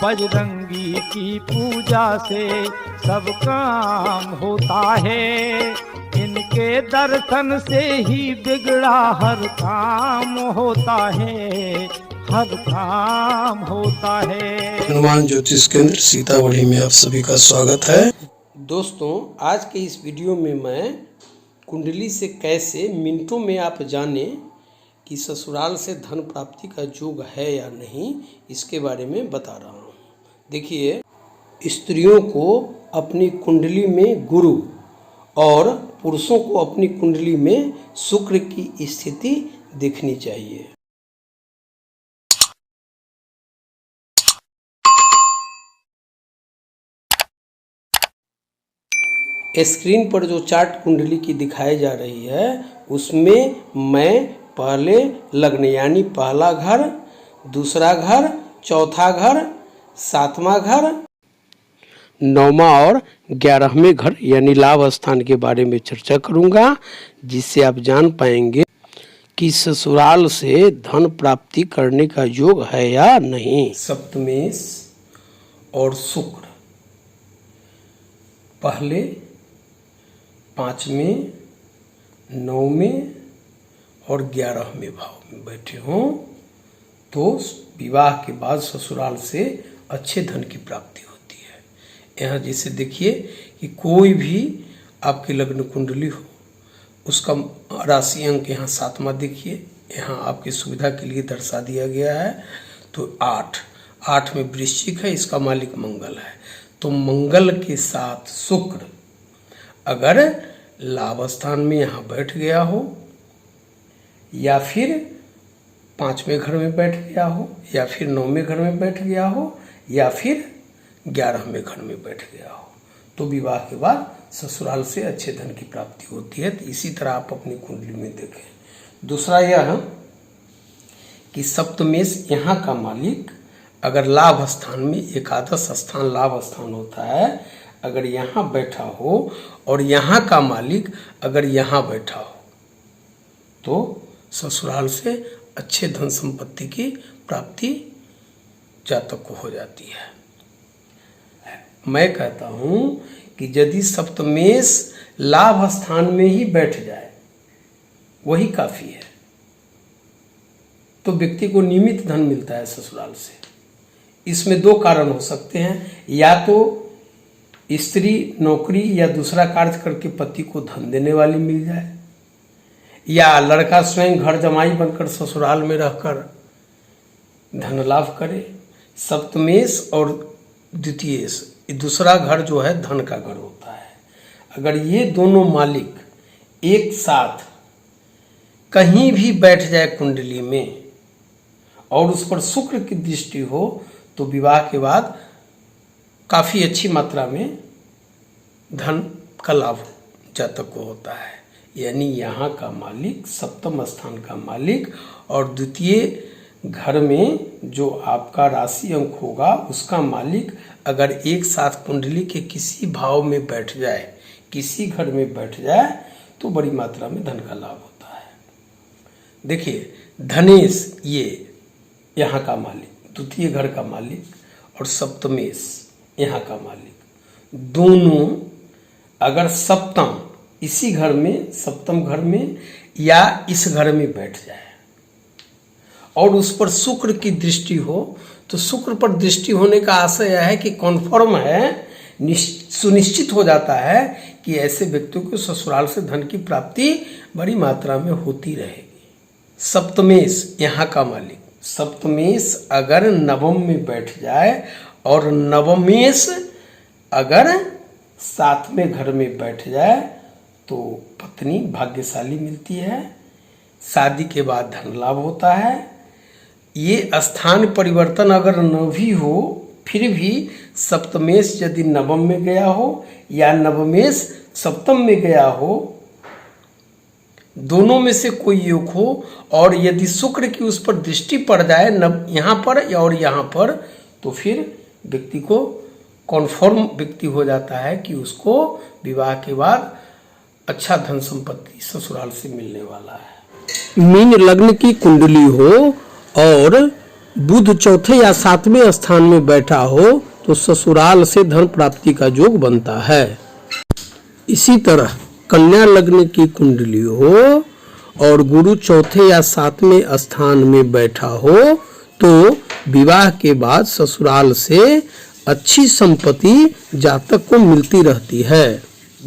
बजरंगी की पूजा से सब काम होता है, इनके दर्शन से ही बिगड़ा हर काम होता है, हर काम होता है। हनुमान ज्योतिष केंद्र सीतामढ़ी में आप सभी का स्वागत है। दोस्तों, आज के इस वीडियो में मैं कुंडली से कैसे मिनटों में आप जाने कि ससुराल से धन प्राप्ति का योग है या नहीं, इसके बारे में बता रहा हूँ। देखिए, स्त्रियों को अपनी कुंडली में गुरु और पुरुषों को अपनी कुंडली में शुक्र की स्थिति देखनी चाहिए। स्क्रीन पर जो चार्ट कुंडली की दिखाई जा रही है, उसमें मैं पहले लग्न यानी पहला घर, दूसरा घर, चौथा घर, सातवां घर, 9वां और 11वें घर यानी लाभ स्थान के बारे में चर्चा करूंगा, जिससे आप जान पाएंगे कि ससुराल से धन प्राप्ति करने का योग है या नहीं। सप्तमेश और शुक्र पहले 5वें, 9वें और 11वें भाव में बैठे हों तो विवाह के बाद ससुराल से अच्छे धन की प्राप्ति होती है। यहाँ जैसे देखिए कि कोई भी आपकी लग्न कुंडली हो, उसका राशि अंक यहाँ 7वां देखिए, यहाँ आपकी सुविधा के लिए दर्शा दिया गया है। तो 8 में वृश्चिक है, इसका मालिक मंगल है। तो मंगल के साथ शुक्र अगर लाभ स्थान में यहाँ बैठ गया हो, या फिर 5वें घर में बैठ गया हो, या फिर 9वें घर में बैठ गया हो, या फिर 11वें घर में बैठ गया हो, तो विवाह के बाद ससुराल से अच्छे धन की प्राप्ति होती है। तो इसी तरह आप अपनी कुंडली में देखें। दूसरा यह कि सप्तमेश यहाँ का मालिक अगर लाभ स्थान में, एकादश स्थान लाभ स्थान होता है, अगर यहाँ बैठा हो और यहाँ का मालिक अगर यहाँ बैठा हो तो ससुराल से अच्छे धन संपत्ति की प्राप्ति जातक को हो जाती है। मैं कहता हूँ कि यदि सप्तमेश लाभ स्थान में ही बैठ जाए वही काफी है, तो व्यक्ति को नियमित धन मिलता है ससुराल से। इसमें 2 कारण हो सकते हैं, या तो स्त्री नौकरी या दूसरा कार्य करके पति को धन देने वाली मिल जाए, या लड़का स्वयं घर जमाई बनकर ससुराल में रहकर धन लाभ करे। सप्तमेश और द्वितीयेश, दूसरा घर जो है धन का घर होता है। अगर ये दोनों मालिक एक साथ कहीं भी बैठ जाए कुंडली में और उस पर शुक्र की दृष्टि हो तो विवाह के बाद काफ़ी अच्छी मात्रा में धन का लाभ जातक को होता है। यानी यहाँ का मालिक, सप्तम स्थान का मालिक और द्वितीय घर में जो आपका राशि अंक होगा उसका मालिक अगर एक साथ कुंडली के किसी भाव में बैठ जाए, किसी घर में बैठ जाए, तो बड़ी मात्रा में धन का लाभ होता है। देखिए, धनेश ये यहाँ का मालिक, द्वितीय घर का मालिक, और सप्तमेश यहाँ का मालिक, दोनों अगर सप्तम इसी घर में, सप्तम घर में या इस घर में बैठ जाए और उस पर शुक्र की दृष्टि हो, तो शुक्र पर दृष्टि होने का आशय यह है कि कन्फर्म है, सुनिश्चित हो जाता है कि ऐसे व्यक्तियों को ससुराल से धन की प्राप्ति बड़ी मात्रा में होती रहेगी। सप्तमेश यहाँ का मालिक, सप्तमेश अगर नवम में बैठ जाए और नवमेश अगर 7वें घर में बैठ जाए तो पत्नी भाग्यशाली मिलती है, शादी के बाद धन लाभ होता है। ये स्थान परिवर्तन अगर न भी हो, फिर भी सप्तमेश यदि नवम में गया हो या नवमेश सप्तम में गया हो, दोनों में से कोई योग हो, और यदि शुक्र की उस पर दृष्टि पड़ जाए यहाँ पर और यहाँ पर, तो फिर व्यक्ति को कॉन्फर्म व्यक्ति हो जाता है कि उसको विवाह के बाद अच्छा धन संपत्ति ससुराल से मिलने वाला है। मीन लग्न की कुंडली हो और बुध चौथे या सातवें स्थान में बैठा हो तो ससुराल से धन प्राप्ति का योग बनता है। इसी तरह कन्या लग्न की कुंडली हो और गुरु चौथे या सातवें स्थान में बैठा हो तो विवाह के बाद ससुराल से अच्छी संपत्ति जातक को मिलती रहती है।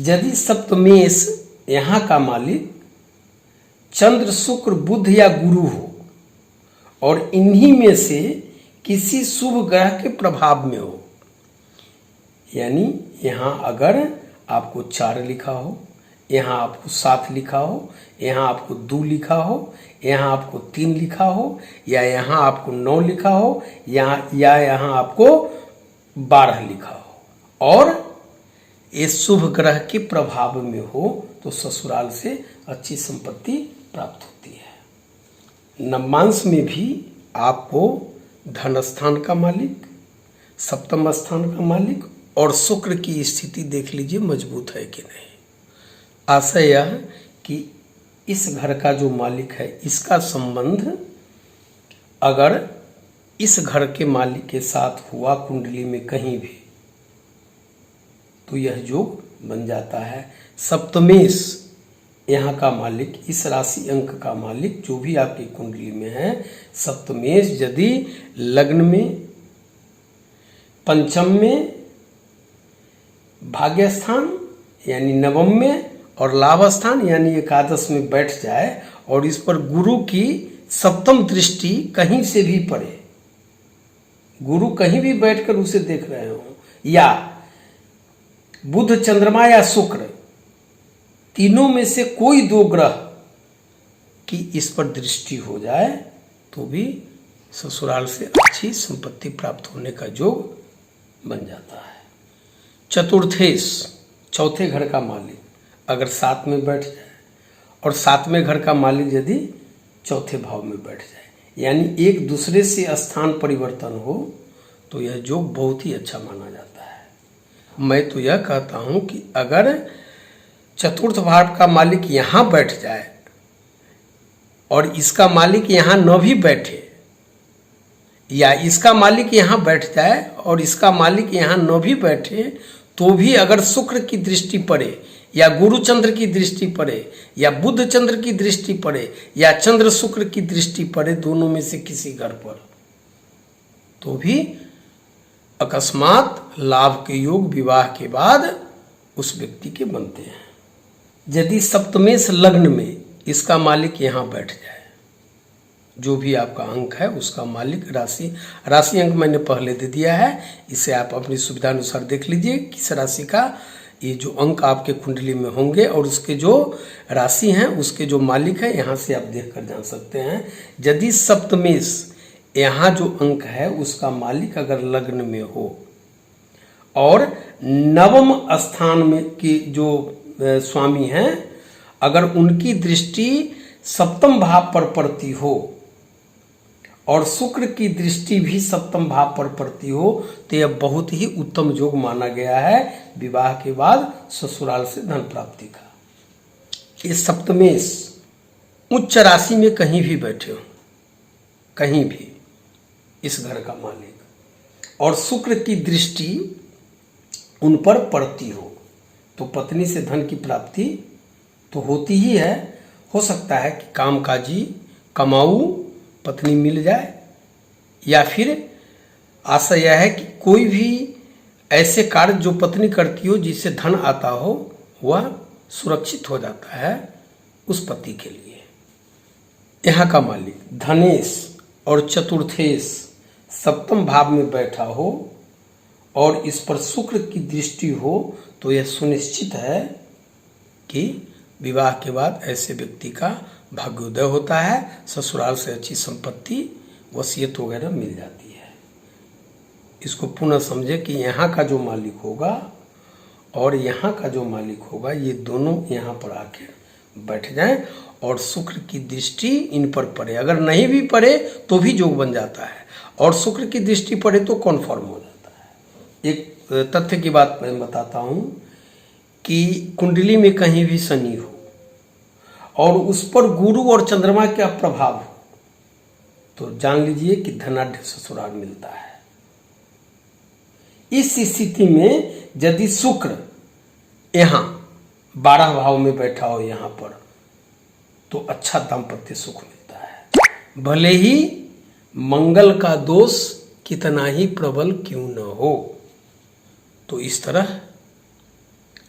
यदि सप्तमेश यहाँ का मालिक चंद्र शुक्र बुध या गुरु हो और इन्हीं में से किसी शुभ ग्रह के प्रभाव में हो, यानी यहाँ अगर आपको 4 लिखा हो, यहाँ आपको 7 लिखा हो, यहाँ आपको 2 लिखा हो, यहाँ आपको 3 लिखा हो, या यहाँ आपको 9 लिखा हो, या यहाँ आपको 12 लिखा हो और ये शुभ ग्रह के प्रभाव में हो तो ससुराल से अच्छी संपत्ति प्राप्त होती है। नवमांश में भी आपको धन स्थान का मालिक, सप्तम स्थान का मालिक और शुक्र की स्थिति देख लीजिए मजबूत है कि नहीं। आशय यह कि इस घर का जो मालिक है इसका संबंध अगर इस घर के मालिक के साथ हुआ कुंडली में कहीं भी तो यह योग बन जाता है। सप्तमेश यहाँ का मालिक, इस राशि अंक का मालिक जो भी आपकी कुंडली में है, सप्तमेश यदि लग्न में, पंचम में, भाग्य स्थान यानी नवम में और लाभ स्थान यानी एकादश में बैठ जाए और इस पर गुरु की सप्तम दृष्टि कहीं से भी पड़े, गुरु कहीं भी बैठकर उसे देख रहे हो, या बुध चंद्रमा या शुक्र तीनों में से कोई 2 ग्रह की इस पर दृष्टि हो जाए तो भी ससुराल से अच्छी संपत्ति प्राप्त होने का योग बन जाता है। चतुर्थेश चौथे घर का मालिक अगर 7 में बैठ जाए और 7वें घर का मालिक यदि चौथे भाव में बैठ जाए यानी एक दूसरे से स्थान परिवर्तन हो तो यह योग बहुत ही अच्छा माना जाता है। मैं तो यह कहता हूं कि अगर चतुर्थ भाव का मालिक यहाँ बैठ जाए और इसका मालिक यहाँ न भी बैठे, या इसका मालिक यहाँ बैठ जाए और इसका मालिक यहाँ न भी बैठे तो भी अगर शुक्र की दृष्टि पड़े या गुरु चंद्र की दृष्टि पड़े या बुध चंद्र की दृष्टि पड़े या चंद्र शुक्र की दृष्टि पड़े दोनों में से किसी घर पर, तो भी अकस्मात लाभ के योग विवाह के बाद उस व्यक्ति के बनते हैं। यदि सप्तमेश लग्न में इसका मालिक यहाँ बैठ जाए, जो भी आपका अंक है उसका मालिक, राशि अंक मैंने पहले दे दिया है, इसे आप अपनी सुविधा अनुसार देख लीजिए किस राशि का ये जो अंक आपके कुंडली में होंगे और उसके जो राशि हैं उसके जो मालिक है यहाँ से आप देख कर जान सकते हैं। यदि सप्तमेश यहाँ जो अंक है उसका मालिक अगर लग्न में हो और नवम स्थान में की जो स्वामी हैं अगर उनकी दृष्टि सप्तम भाव पर पड़ती हो और शुक्र की दृष्टि भी सप्तम भाव पर पड़ती हो तो यह बहुत ही उत्तम योग माना गया है विवाह के बाद ससुराल से धन प्राप्ति का। इस सप्तमेश उच्च राशि में कहीं भी बैठे हो, कहीं भी इस घर का मालिक और शुक्र की दृष्टि उन पर पड़ती हो तो पत्नी से धन की प्राप्ति तो होती ही है। हो सकता है कि कामकाजी कमाऊ पत्नी मिल जाए या फिर आशा यह है कि कोई भी ऐसे कार्य जो पत्नी करती हो जिससे धन आता हो वह सुरक्षित हो जाता है उस पति के लिए। यहाँ का मालिक धनेश और चतुर्थेश सप्तम भाव में बैठा हो और इस पर शुक्र की दृष्टि हो तो यह सुनिश्चित है कि विवाह के बाद ऐसे व्यक्ति का भाग्योदय होता है, ससुराल से अच्छी संपत्ति वसीयत वगैरह मिल जाती है। इसको पुनः समझे कि यहाँ का जो मालिक होगा और यहाँ का जो मालिक होगा ये दोनों यहाँ पर आके बैठ जाएं और शुक्र की दृष्टि इन पर पड़े, अगर नहीं भी पड़े तो भी योग बन जाता है और शुक्र की दृष्टि पड़े तो कन्फर्म हो जाता है। एक तथ्य की बात मैं बताता हूँ कि कुंडली में कहीं भी शनि हो और उस पर गुरु और चंद्रमा का प्रभाव हो तो जान लीजिए कि धनाढ़ ससुराल मिलता है। इस स्थिति में यदि शुक्र यहाँ 12 भाव में बैठा हो यहाँ पर, तो अच्छा दाम्पत्य सुख मिलता है, भले ही मंगल का दोष कितना ही प्रबल क्यों न हो। तो इस तरह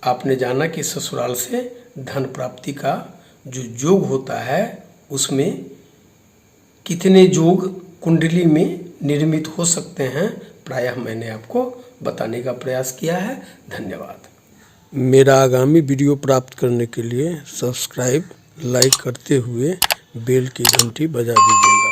आपने जाना कि ससुराल से धन प्राप्ति का जो योग होता है उसमें कितने योग कुंडली में निर्मित हो सकते हैं, प्रायः मैंने आपको बताने का प्रयास किया है। धन्यवाद। मेरा आगामी वीडियो प्राप्त करने के लिए सब्सक्राइब, लाइक करते हुए बेल की घंटी बजा दीजिएगा।